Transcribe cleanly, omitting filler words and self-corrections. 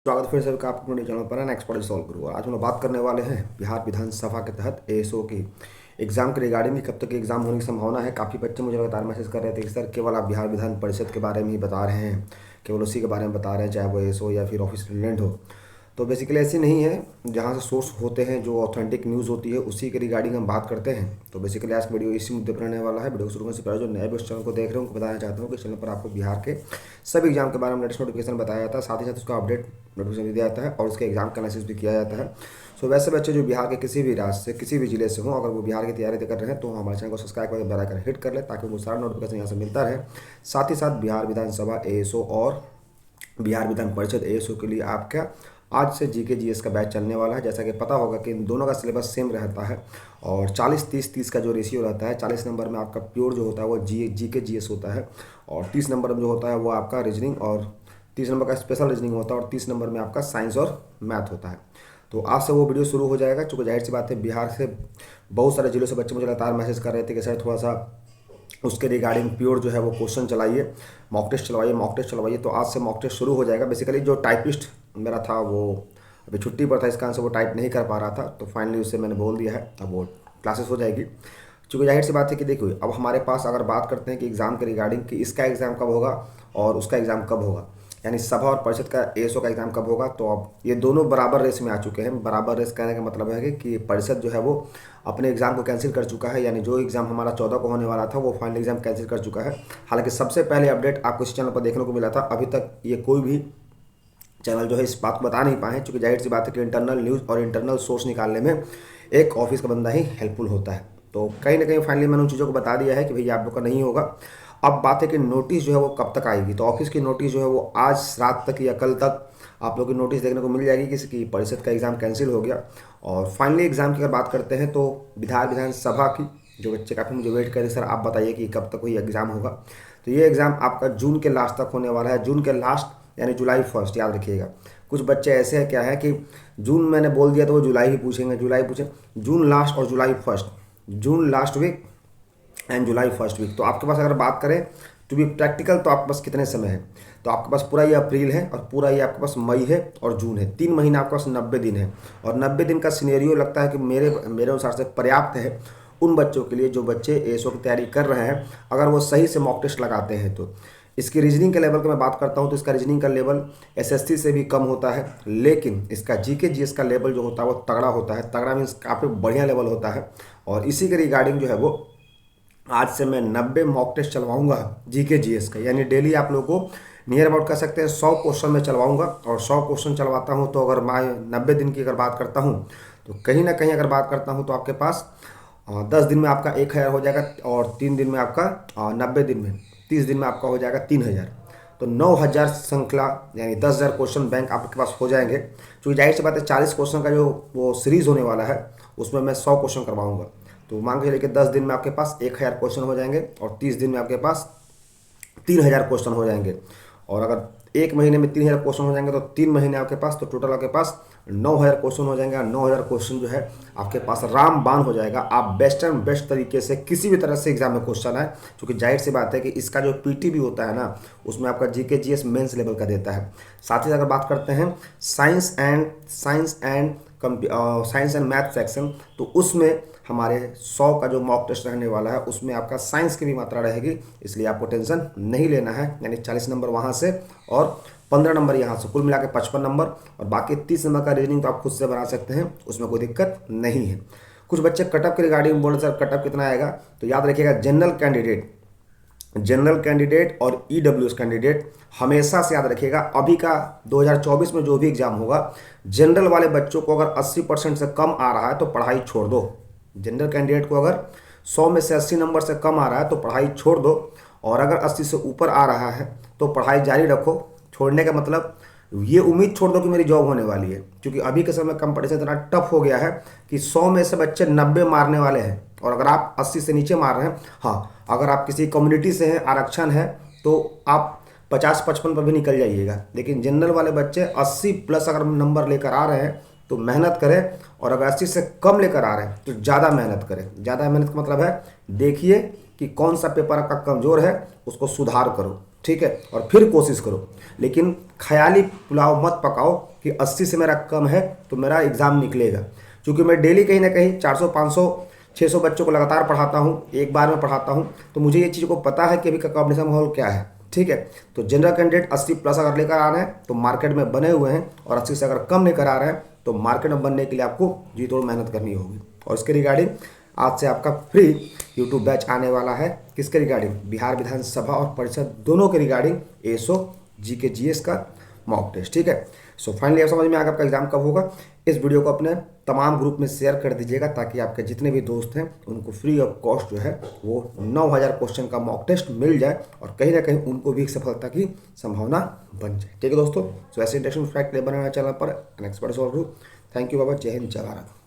स्वागत फिर से का आपको अपने चैनल पर है नेक्स्ट पॉइंट सॉल्व करूँ। आज हम लोग बात करने वाले हैं बिहार विधानसभा के तहत एएसओ की एग्जाम के रिगार्डिंग कब तक एग्जाम होने की संभावना है। काफ़ी बच्चे मुझे लगातार मैसेज कर रहे थे कि सर केवल आप बिहार विधान परिषद के बारे में ही बता रहे हैं, केवल उसी के बारे में बता रहे हैं, चाहे वो एएसओ या फिर ऑफिस स्टूडेंट हो। तो बेसिकली ऐसी नहीं है, जहाँ से सोर्स होते हैं, जो ऑथेंटिक न्यूज़ होती है उसी के रिगार्डिंग हम बात करते हैं। तो बेसिकली आज वीडियो इसी मुद्दे पर रहने वाला है। वीडियो शुरू करने से पहले जो नए इस चैनल को देख रहे हैं उनको बताना चाहता हूँ कि चैनल पर आपको बिहार के सभी एग्जाम के बारे में लेटेस्ट नोटिफिकेशन बताया जाता है, साथ ही साथ उसका अपडेट नोटिफिकेशन दिया जाता है और उसके एग्जाम का एनालिसिस भी किया जाता है। सो वैसे बच्चे जो बिहार के किसी भी राज्य से, किसी भी जिले से हों, अगर वो बिहार की तैयारी कर रहे हैं तो हमारे चैनल को सब्सक्राइब करके बेल आइकन हिट कर ले ताकि उनको सारा नोटिफिकेशन यहाँ से मिलता रहे। साथ ही साथ बिहार विधानसभा एएसओ और बिहार विधान परिषद एएसओ के लिए आपका आज से जीके जीएस का बैच चलने वाला है। जैसा कि पता होगा कि इन दोनों का सिलेबस सेम रहता है और 40-30-30 का जो रेशियो रहता है। 40 नंबर में आपका प्योर जो होता है वो जीके जीएस होता है और 30 नंबर में जो होता है वो आपका रीजनिंग और 30 नंबर का स्पेशल रीजनिंग होता है और 30 नंबर में आपका साइंस और मैथ होता है। तो आज से वो वीडियो शुरू हो जाएगा। चूँकि जाहिर सी बात है बिहार से बहुत सारे जिलों से बच्चे मुझे लगातार मैसेज कर रहे थे कि सर थोड़ा सा उसके रिगार्डिंग प्योर जो है वो क्वेश्चन चलाइए, मॉक टेस्ट चलवाइए, मॉक टेस्ट चलवाइए। तो आज से मॉक टेस्ट शुरू हो जाएगा। बेसिकली जो टाइपिस्ट मेरा था वो अभी छुट्टी पर था, इस कारण से वो टाइप नहीं कर पा रहा था, तो फाइनली उससे मैंने बोल दिया है अब वो क्लासेस हो जाएगी। चूँकि जाहिर सी बात है कि देखिए अब हमारे पास अगर बात करते हैं कि एग्ज़ाम के रिगार्डिंग कि इसका एग्ज़ाम कब होगा और उसका एग्ज़ाम कब होगा, यानी सभा और परिषद का एएसओ का एग्ज़ाम कब होगा, तो अब ये दोनों बराबर रेस में आ चुके हैं। बराबर रेस कहने का मतलब है कि परिषद जो है वो अपने एग्ज़ाम को कैंसिल कर चुका है, यानी जो एग्ज़ाम हमारा 14 को होने वाला था वो फाइनल एग्ज़ाम कैंसिल कर चुका है। हालांकि सबसे पहले अपडेट आपको इस चैनल पर देखने को मिला था, अभी तक ये कोई भी चैनल जो है इस बात को बता नहीं पाए हैं। चूँकि जाहिर सी बात है कि इंटरनल न्यूज़ और इंटरनल सोर्स निकालने में एक ऑफिस का बंदा ही हेल्पफुल होता है। तो कहीं ना कहीं फाइनली मैंने उन चीज़ों को बता दिया है कि भैया आप लोग का नहीं होगा। अब बात है कि नोटिस जो है वो कब तक आएगी, तो ऑफिस की नोटिस जो है वो आज रात तक या कल तक आप लोग की नोटिस देखने को मिल जाएगी कि परिषद का एग्ज़ाम कैंसिल हो गया। और फाइनली एग्ज़ाम की अगर बात करते हैं तो विधानसभा की जो बच्चे काफ़ी मुझे वेट करें सर आप बताइए कि कब तक कोई एग्ज़ाम होगा, तो ये एग्ज़ाम आपका जून के लास्ट तक होने वाला है। जून के लास्ट यानी जुलाई 1 याद रखिएगा। कुछ बच्चे ऐसे हैं क्या है कि जून मैंने बोल दिया तो वो जुलाई ही पूछेंगे, जुलाई पूछें, जून लास्ट और July 1, June last week and July 1 week. तो आपके पास अगर बात करें टू बी प्रैक्टिकल तो आपके पास कितने समय है, तो आपके पास पूरा ये अप्रैल है और पूरा ये आपके पास मई है और जून है। 3 महीना आपके पास 90 दिन है और 90 दिन का सिनेरियो लगता है कि मेरे अनुसार से पर्याप्त है उन बच्चों के लिए जो बच्चे एएसओ की तैयारी कर रहे हैं, अगर वो सही से मॉक टेस्ट लगाते हैं तो। इसकी रीजनिंग के लेवल की मैं बात करता हूँ तो इसका रीजनिंग का लेवल एसएससी से भी कम होता है, लेकिन इसका जीके जीएस का लेवल जो होता है वो तगड़ा होता है। तगड़ा मीन्स काफ़ी बढ़िया लेवल होता है और इसी के रिगार्डिंग जो है वो आज से मैं 90 मॉक टेस्ट चलवाऊंगा जीके जीएस का, यानी डेली आप लोगों को नियर अबाउट कर सकते हैं 100 क्वेश्चन में चलवाऊंगा। और 100 क्वेश्चन चलवाता हूं तो अगर मैं 90 दिन की अगर बात करता हूं तो कहीं ना कहीं अगर बात करता हूं तो आपके पास 10 दिन में आपका 1000 हो जाएगा और 3 दिन में आपका 90 दिन में 30 दिन में आपका हो जाएगा 3000। तो 9000 श्रृंखला यानी 10,000 क्वेश्चन बैंक आपके पास हो जाएंगे। क्योंकि जाहिर सी बात है 40 क्वेश्चन का जो वो सीरीज़ होने वाला है उसमें मैं 100 क्वेश्चन करवाऊंगा। तो मान के चलिए कि 10 दिन में आपके पास 1000 क्वेश्चन हो जाएंगे और 30 दिन में आपके पास 3000 क्वेश्चन हो जाएंगे। और अगर एक महीने में 3000 क्वेश्चन हो जाएंगे तो 3 महीने आपके पास, तो टोटल आपके पास 9000 क्वेश्चन हो जाएंगे। 9000 क्वेश्चन जो है आपके पास रामबाण हो जाएगा। आप बेस्ट एंड बेस्ट तरीके से किसी भी तरह से एग्जाम में क्वेश्चन आए, क्योंकि जाहिर सी बात है कि इसका जो पीटी भी होता है ना उसमें आपका जीके जीएस मेंस लेवल का देता है। साथ ही अगर बात करते हैं साइंस एंड मैथ सेक्शन, तो उसमें हमारे 100 का जो मॉक टेस्ट रहने वाला है उसमें आपका साइंस की भी मात्रा रहेगी, इसलिए आपको टेंशन नहीं लेना है। यानी 40 नंबर वहाँ से और 15 नंबर यहाँ से, कुल मिला के 55 नंबर और बाकी 30 नंबर का रीजनिंग तो आप खुद से बना सकते हैं, उसमें कोई दिक्कत नहीं है। कुछ बच्चे कटअप के रिगार्डिंग बोल रहे सर कटअप कितना आएगा, तो याद रखिएगा जनरल कैंडिडेट और ईडब्ल्यूएस कैंडिडेट हमेशा से याद रखिएगा। अभी का 2024 में जो भी एग्जाम होगा, जनरल वाले बच्चों को अगर 80% से कम आ रहा है तो पढ़ाई छोड़ दो। जनरल कैंडिडेट को अगर 100 में से 80 नंबर से कम आ रहा है तो पढ़ाई छोड़ दो, और अगर 80 से ऊपर आ रहा है तो पढ़ाई जारी रखो। छोड़ने का मतलब ये उम्मीद छोड़ दो कि मेरी जॉब होने वाली है, क्योंकि अभी के समय कंपटीशन इतना टफ हो गया है कि 100 में से बच्चे 90 मारने वाले हैं और अगर आप 80 से नीचे मार रहे हैं, हाँ अगर आप किसी कम्युनिटी से हैं, आरक्षण है, तो आप 50-55 पर भी निकल जाइएगा। लेकिन जनरल वाले बच्चे 80 प्लस अगर नंबर लेकर आ रहे हैं तो मेहनत करें, और अगर 80 से कम लेकर आ रहे हैं तो ज़्यादा मेहनत करें। ज़्यादा मेहनत का मतलब है देखिए कि कौन सा पेपर आपका कमज़ोर है, उसको सुधार करो, ठीक है, और फिर कोशिश करो। लेकिन ख्याली पुलाव मत पकाओ कि 80 से मेरा कम है तो मेरा एग्ज़ाम निकलेगा। क्योंकि मैं डेली कहीं ना कहीं 400 500 600 बच्चों को लगातार पढ़ाता हूँ, एक बार में पढ़ाता हूँ, तो मुझे ये चीज़ को पता है कि अभी का कॉम्पिटिशन माहौल क्या है। ठीक है, तो जनरल कैंडिडेट 80 प्लस अगर लेकर आ रहे हैं तो मार्केट में बने हुए हैं, और 80 से अगर कम लेकर आ रहे हैं तो मार्केट में बनने के लिए आपको जी तोड़ मेहनत करनी होगी। और इसके रिगार्डिंग आज से आपका फ्री यूट्यूब बैच आने वाला है। किसके रिगार्डिंग? बिहार विधानसभा और परिषद दोनों के रिगार्डिंग एसओ जीके जीएस का मॉक टेस्ट। ठीक है, सो फाइनली आप समझ में आ गया आपका एग्जाम कब होगा। इस वीडियो को अपने तमाम ग्रुप में शेयर कर दीजिएगा ताकि आपके जितने भी दोस्त हैं उनको फ्री ऑफ कॉस्ट जो है वो 9000 क्वेश्चन का मॉक टेस्ट मिल जाए, और कहीं ना कहीं उनको भी एक सफलता की संभावना बन जाए। ठीक है दोस्तों, सो ऐसे इंटरेस्टिंग फैक्ट ले बनाना चैनल पर नेक्स्ट। थैंक यू बाबा, जय हिंद, जय भारत।